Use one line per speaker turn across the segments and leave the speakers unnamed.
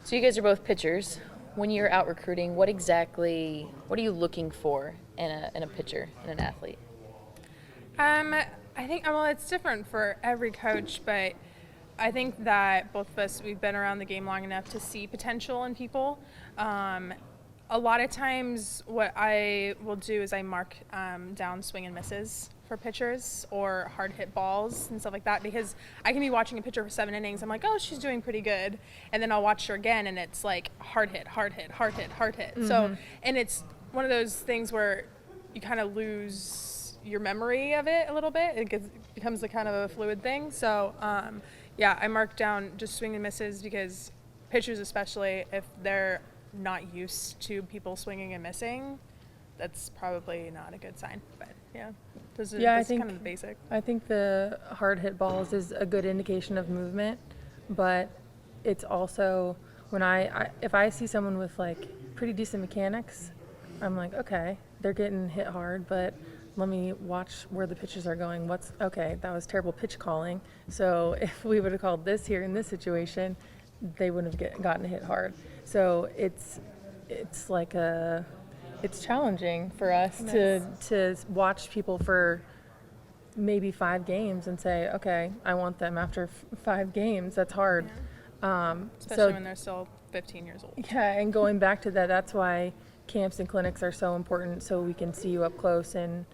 So you guys are both pitchers. When you're out recruiting, what are you looking for in a pitcher, in an athlete?
I think, well, it's different for every coach, but I think that both of us, we've been around the game long enough to see potential in people. A lot of times what I will do is I mark down swing and misses for pitchers or hard hit balls and stuff like that, because I can be watching a pitcher for 7 innings. I'm like, oh, she's doing pretty good. And then I'll watch her again and it's like hard hit, hard hit, hard hit, hard hit. Mm-hmm. So, and it's one of those things where you kind of lose your memory of it a little bit. Becomes a kind of a fluid thing. So, I mark down just swing and misses, because pitchers, especially if they're not used to people swinging and missing, that's probably not a good sign. But that's kind of the basic.
I think the hard hit balls is a good indication of movement, but it's also when if I see someone with like pretty decent mechanics, I'm like, okay, they're getting hit hard, but let me watch where the pitches are going. That was terrible pitch calling. So if we would have called this here in this situation, they wouldn't have gotten hit hard. So it's challenging for us to watch people for maybe 5 games and say, okay, I want them after 5 games. That's hard.
Yeah. Especially when they're still 15 years old.
Yeah, and going back to that, that's why camps and clinics are so important, so we can see you up close and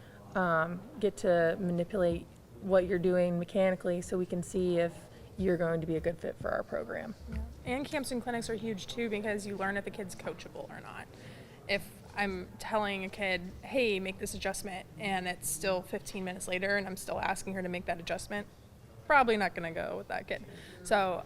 get to manipulate what you're doing mechanically, so we can see if you're going to be a good fit for our program.
Yeah. And camps and clinics are huge too, because you learn if a kid's coachable or not. If I'm telling a kid, hey, make this adjustment, and it's still 15 minutes later and I'm still asking her to make that adjustment, probably not going to go with that kid. So,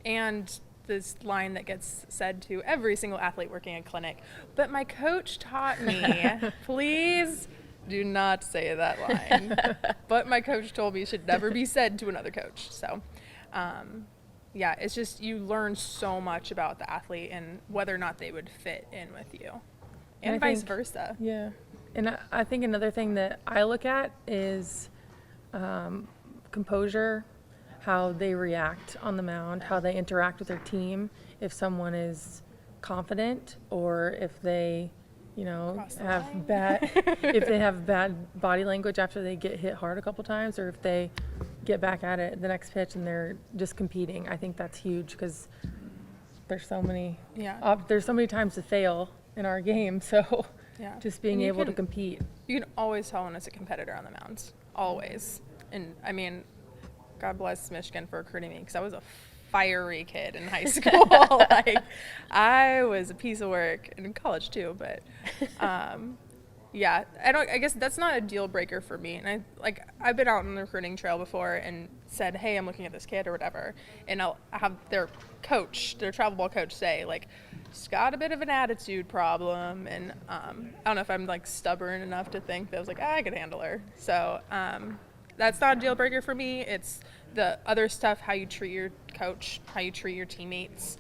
and this line that gets said to every single athlete working a clinic, but my coach taught me, please do not say that line. But my coach told me should never be said to another coach. So, it's just you learn so much about the athlete and whether or not they would fit in with you, and vice versa.
Yeah, and I think another thing that I look at is composure, how they react on the mound, how they interact with their team. If someone is confident, or if they have bad body language after they get hit hard a couple times, or if they get back at it the next pitch and they're just competing. I think that's huge, because there's so many times to fail in our game. So just being able to compete.
You can always tell when it's a competitor on the mound, always. And I mean, God bless Michigan for recruiting me, because I was a fiery kid in high school. Like, I was a piece of work, and in college too, but I guess that's not a deal breaker for me. And I've been out on the recruiting trail before and said, hey, I'm looking at this kid or whatever, and I'll have their travel ball coach say, like, she's got a bit of an attitude problem, and I don't know if I'm like stubborn enough to think that I was like, I could handle her. So that's not a deal breaker for me. It's the other stuff, how you treat your coach, how you treat your teammates.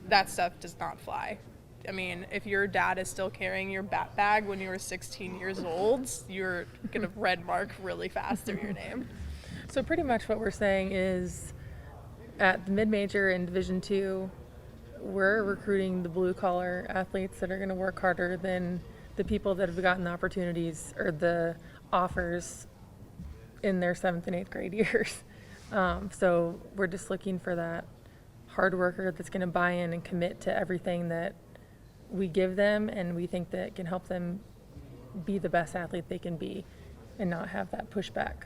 That stuff does not fly. I mean, if your dad is still carrying your bat bag when you were 16 years old, you're going to red mark really fast through your name.
So pretty much what we're saying is, at the mid-major and Division II, we're recruiting the blue-collar athletes that are going to work harder than the people that have gotten the opportunities or the offers in their 7th and 8th grade years. So we're just looking for that hard worker that's going to buy in and commit to everything that we give them, and we think that can help them be the best athlete they can be and not have that pushback.